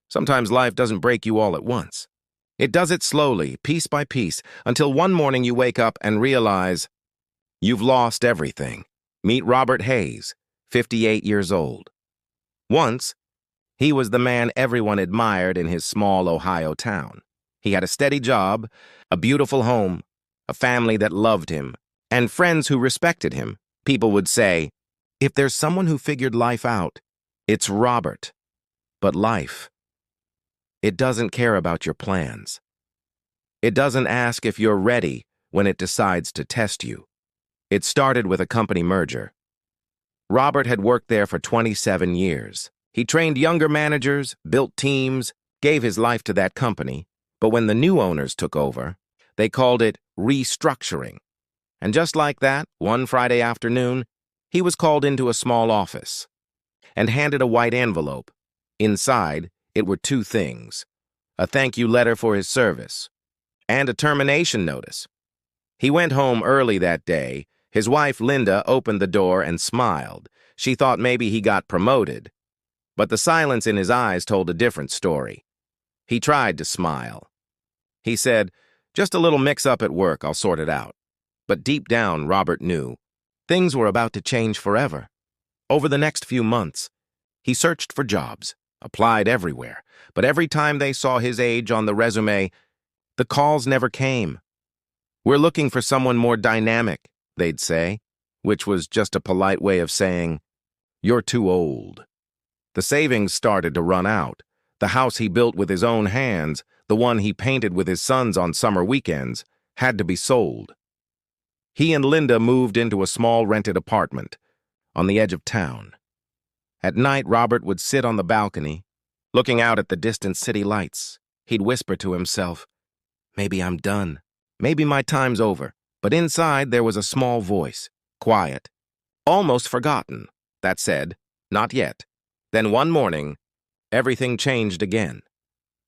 Sometimes life doesn't break you all at once. It does it slowly, piece by piece, until one morning you wake up and realize you've lost everything. Meet Robert Hayes, 58 years old. Once, he was the man everyone admired in his small Ohio town. He had a steady job, a beautiful home, a family that loved him, and friends who respected him. People would say, if there's someone who figured life out, it's Robert. But life, it doesn't care about your plans. It doesn't ask if you're ready when it decides to test you. It started with a company merger. Robert had worked there for 27 years. He trained younger managers, built teams, gave his life to that company. But when the new owners took over, they called it restructuring. And just like that, one Friday afternoon, he was called into a small office and handed a white envelope. Inside, it were two things: a thank you letter for his service and a termination notice. He went home early that day. His wife, Linda, opened the door and smiled. She thought maybe he got promoted. But the silence in his eyes told a different story. He tried to smile. He said, "Just a little mix-up at work, I'll sort it out." But deep down, Robert knew things were about to change forever. Over the next few months, he searched for jobs, applied everywhere, but every time they saw his age on the resume, the calls never came. "We're looking for someone more dynamic," they'd say, which was just a polite way of saying, "You're too old." The savings started to run out. The house he built with his own hands, the one he painted with his sons on summer weekends, had to be sold. He and Linda moved into a small rented apartment on the edge of town. At night, Robert would sit on the balcony, looking out at the distant city lights. He'd whisper to himself, "Maybe I'm done. Maybe my time's over." But inside there was a small voice, quiet, almost forgotten, that said, "Not yet." Then one morning, everything changed again.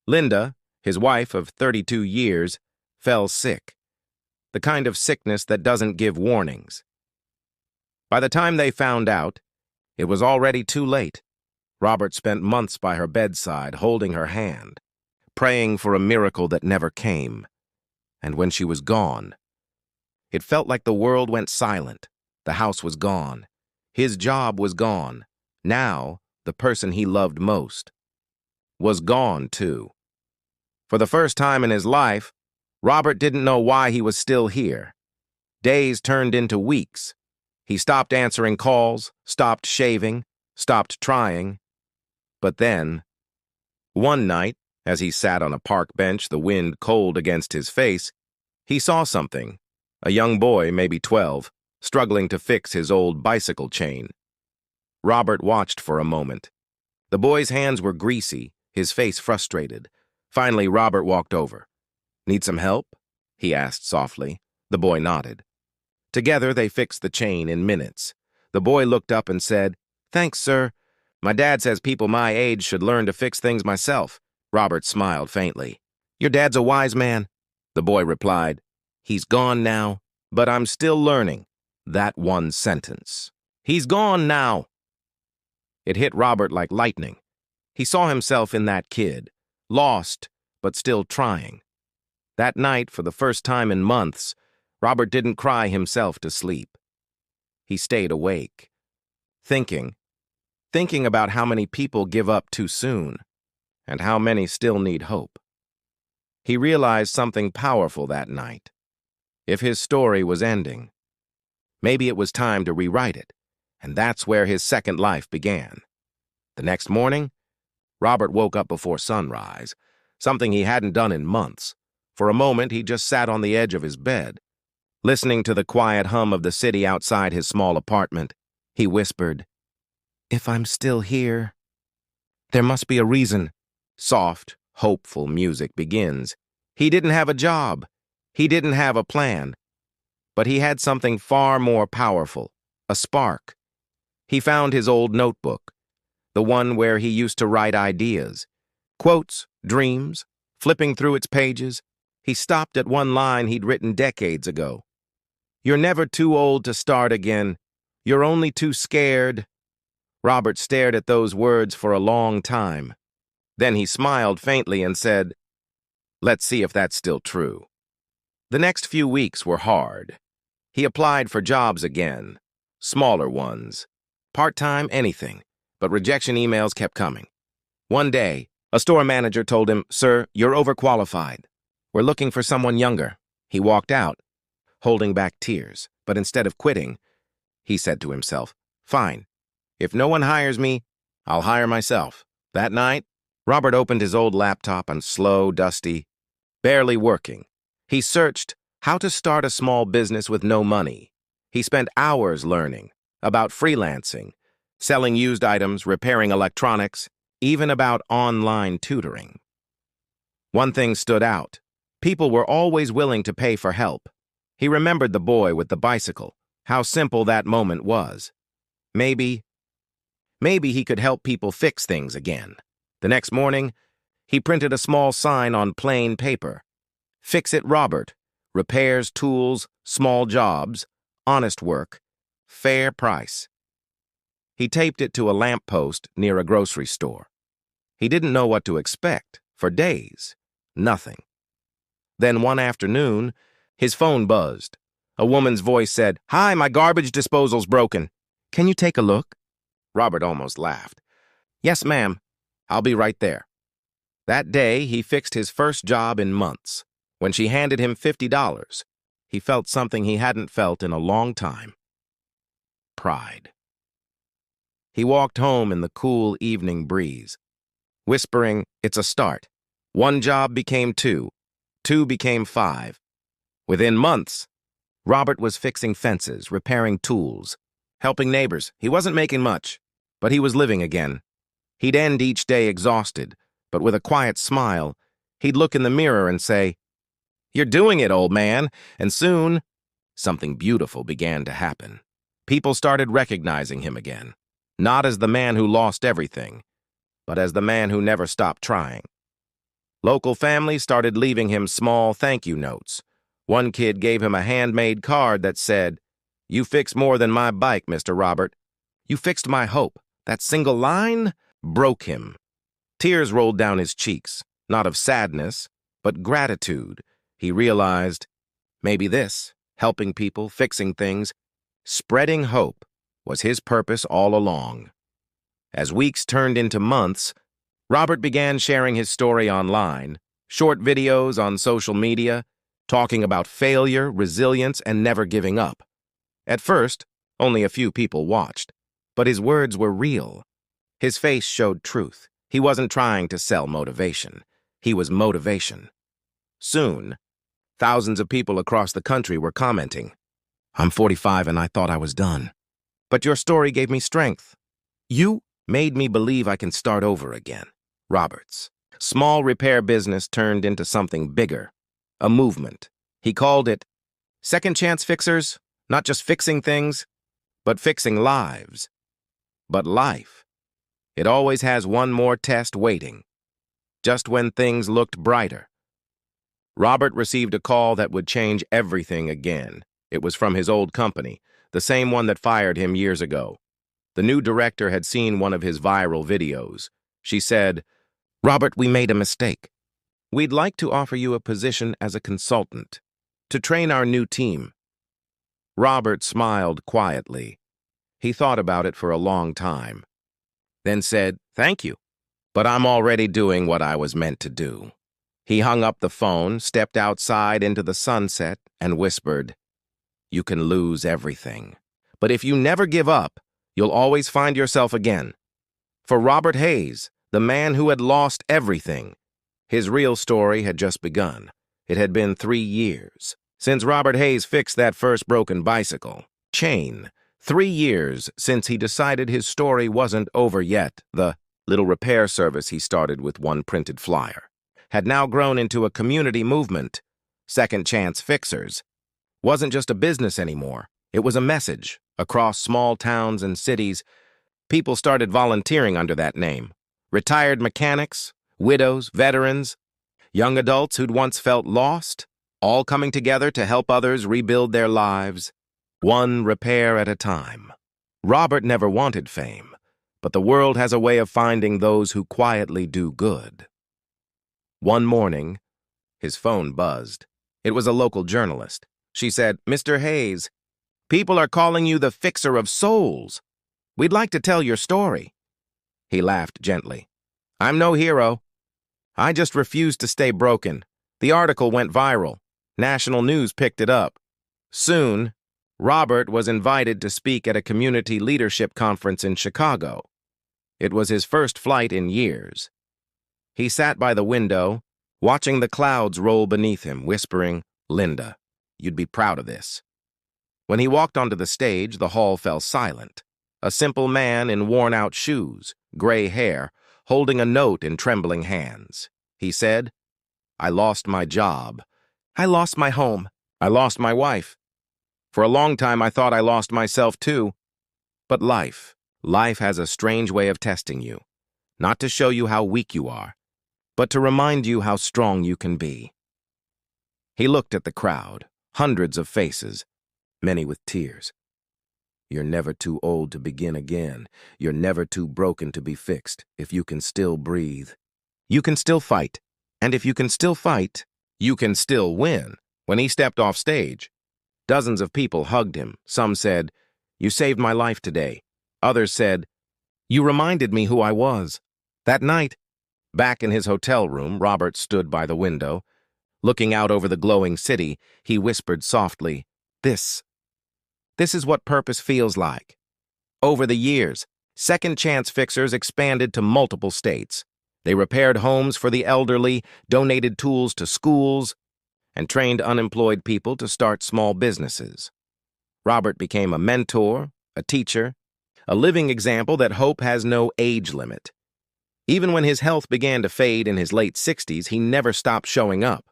Linda, his wife of 32 years, fell sick. The kind of sickness that doesn't give warnings. By the time they found out, it was already too late. Robert spent months by her bedside, holding her hand, praying for a miracle that never came. And when she was gone, it felt like the world went silent. The house was gone. His job was gone. Now, the person he loved most was gone, too. For the first time in his life, Robert didn't know why he was still here. Days turned into weeks. He stopped answering calls, stopped shaving, stopped trying. But then, one night, as he sat on a park bench, the wind cold against his face, he saw something. A young boy, maybe 12, struggling to fix his old bicycle chain. Robert watched for a moment. The boy's hands were greasy, his face frustrated. Finally, Robert walked over. "Need some help?" he asked softly. The boy nodded. Together, they fixed the chain in minutes. The boy looked up and said, "Thanks, sir. My dad says people my age should learn to fix things myself." Robert smiled faintly. "Your dad's a wise man," the boy replied. "He's gone now, but I'm still learning." That one sentence. "He's gone now." It hit Robert like lightning. He saw himself in that kid, lost, but still trying. That night, for the first time in months, Robert didn't cry himself to sleep. He stayed awake, thinking about how many people give up too soon, and how many still need hope. He realized something powerful that night. If his story was ending, maybe it was time to rewrite it, and that's where his second life began. The next morning, Robert woke up before sunrise, something he hadn't done in months. For a moment, he just sat on the edge of his bed. Listening to the quiet hum of the city outside his small apartment, he whispered, "If I'm still here, there must be a reason." Soft, hopeful music begins. He didn't have a job. He didn't have a plan. But he had something far more powerful, a spark. He found his old notebook, the one where he used to write ideas, quotes, dreams. Flipping through its pages, he stopped at one line he'd written decades ago. "You're never too old to start again. You're only too scared." Robert stared at those words for a long time. Then he smiled faintly and said, "Let's see if that's still true." The next few weeks were hard. He applied for jobs again, smaller ones, part-time, anything, but rejection emails kept coming. One day, a store manager told him, "Sir, you're overqualified. We're looking for someone younger." He walked out, holding back tears, but instead of quitting, he said to himself, "Fine. If no one hires me, I'll hire myself." That night, Robert opened his old laptop and slow, dusty, barely working. He searched how to start a small business with no money. He spent hours learning about freelancing, selling used items, repairing electronics, even about online tutoring. One thing stood out. People were always willing to pay for help. He remembered the boy with the bicycle, how simple that moment was. Maybe he could help people fix things again. The next morning, he printed a small sign on plain paper. "Fix It Robert. Repairs, tools, small jobs, honest work, fair price." He taped it to a lamppost near a grocery store. He didn't know what to expect. For days, nothing. Then one afternoon, his phone buzzed. A woman's voice said, "Hi, my garbage disposal's broken. Can you take a look?" Robert almost laughed. "Yes, ma'am. I'll be right there." That day, he fixed his first job in months. When she handed him $50, he felt something he hadn't felt in a long time. Pride. He walked home in the cool evening breeze, whispering, "It's a start." One job became two. Two became five. Within months, Robert was fixing fences, repairing tools, helping neighbors. He wasn't making much, but he was living again. He'd end each day exhausted, but with a quiet smile, he'd look in the mirror and say, "You're doing it, old man." And soon, something beautiful began to happen. People started recognizing him again, not as the man who lost everything, but as the man who never stopped trying. Local families started leaving him small thank you notes. One kid gave him a handmade card that said, "You fixed more than my bike, Mr. Robert. You fixed my hope." That single line broke him. Tears rolled down his cheeks, not of sadness, but gratitude. He realized, maybe this, helping people, fixing things, spreading hope, was his purpose all along. As weeks turned into months, Robert began sharing his story online, short videos on social media, talking about failure, resilience, and never giving up. At first, only a few people watched, but his words were real. His face showed truth. He wasn't trying to sell motivation. He was motivation. Soon, thousands of people across the country were commenting, "I'm 45 and I thought I was done. But your story gave me strength. You made me believe I can start over again." Robert's small repair business turned into something bigger, a movement. He called it Second Chance Fixers, not just fixing things, but fixing lives. But life, it always has one more test waiting. Just when things looked brighter, Robert received a call that would change everything again. It was from his old company, the same one that fired him years ago. The new director had seen one of his viral videos. She said, "Robert, we made a mistake. We'd like to offer you a position as a consultant to train our new team." Robert smiled quietly. He thought about it for a long time, then said, "Thank you, but I'm already doing what I was meant to do." He hung up the phone, stepped outside into the sunset, and whispered, "You can lose everything, but if you never give up, you'll always find yourself again." For Robert Hayes, the man who had lost everything, his real story had just begun. It had been 3 years since Robert Hayes fixed that first broken bicycle chain. 3 years since he decided his story wasn't over yet. The little repair service he started with one printed flyer had now grown into a community movement. Second Chance Fixers wasn't just a business anymore. It was a message. Across small towns and cities, people started volunteering under that name. Retired mechanics, widows, veterans, young adults who'd once felt lost, all coming together to help others rebuild their lives, one repair at a time. Robert never wanted fame, but the world has a way of finding those who quietly do good. One morning, his phone buzzed. It was a local journalist. She said, "Mr. Hayes, people are calling you the fixer of souls. We'd like to tell your story." He laughed gently. "I'm no hero. I just refuse to stay broken." The article went viral. National news picked it up. Soon, Robert was invited to speak at a community leadership conference in Chicago. It was his first flight in years. He sat by the window, watching the clouds roll beneath him, whispering, "Linda, you'd be proud of this." When he walked onto the stage, the hall fell silent. A simple man in worn-out shoes, gray hair, holding a note in trembling hands. He said, "I lost my job. I lost my home. I lost my wife. For a long time, I thought I lost myself too. But life has a strange way of testing you, not to show you how weak you are, but to remind you how strong you can be." He looked at the crowd, hundreds of faces, many with tears. You're never too old to begin again. You're never too broken to be fixed. If you can still breathe, you can still fight. And if you can still fight, you can still win. When he stepped off stage, dozens of people hugged him. Some said, "You saved my life today." Others said, "You reminded me who I was." That night, back in his hotel room, Robert stood by the window. Looking out over the glowing city, he whispered softly, This is what purpose feels like." Over the years, Second Chance Fixers expanded to multiple states. They repaired homes for the elderly, donated tools to schools, and trained unemployed people to start small businesses. Robert became a mentor, a teacher, a living example that hope has no age limit. Even when his health began to fade in his late 60s, he never stopped showing up.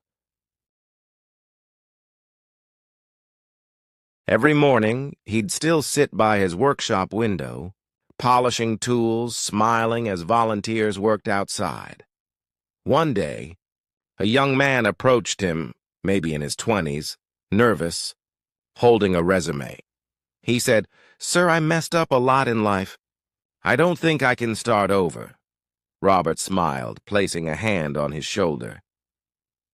Every morning, he'd still sit by his workshop window, polishing tools, smiling as volunteers worked outside. One day, a young man approached him, maybe in his 20s, nervous, holding a resume. He said, "Sir, I messed up a lot in life. I don't think I can start over." Robert smiled, placing a hand on his shoulder.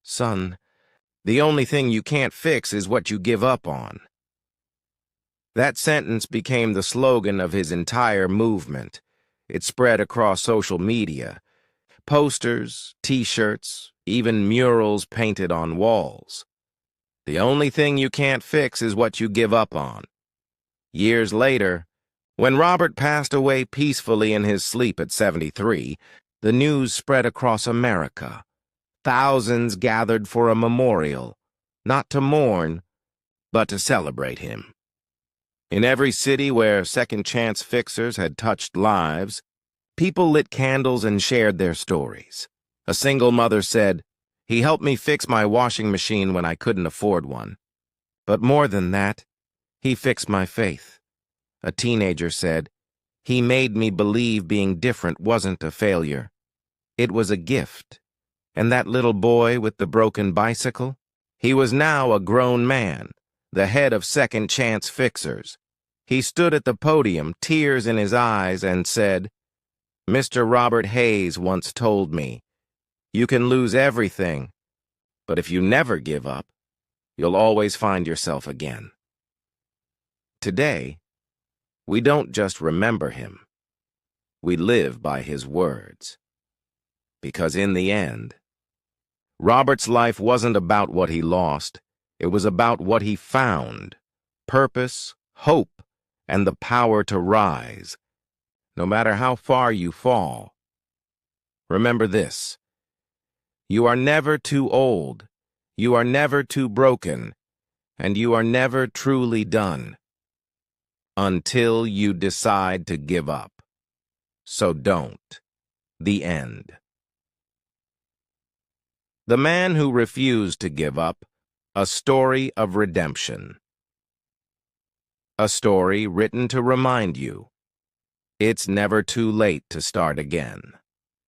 "Son, the only thing you can't fix is what you give up on." That sentence became the slogan of his entire movement. It spread across social media. Posters, T-shirts, even murals painted on walls. The only thing you can't fix is what you give up on. Years later, when Robert passed away peacefully in his sleep at 73, the news spread across America. Thousands gathered for a memorial, not to mourn, but to celebrate him. In every city where Second Chance Fixers had touched lives, people lit candles and shared their stories. A single mother said, "He helped me fix my washing machine when I couldn't afford one. But more than that, he fixed my faith." A teenager said, "He made me believe being different wasn't a failure. It was a gift." And that little boy with the broken bicycle? He was now a grown man, the head of Second Chance Fixers. He stood at the podium, tears in his eyes, and said, "Mr. Robert Hayes once told me, you can lose everything, but if you never give up, you'll always find yourself again." Today, we don't just remember him. We live by his words. Because in the end, Robert's life wasn't about what he lost. It was about what he found: purpose, hope, and the power to rise, no matter how far you fall. Remember this: you are never too old, you are never too broken, and you are never truly done until you decide to give up. So don't. The end. The Man Who Refused to Give Up, A Story of Redemption. A story written to remind you, it's never too late to start again.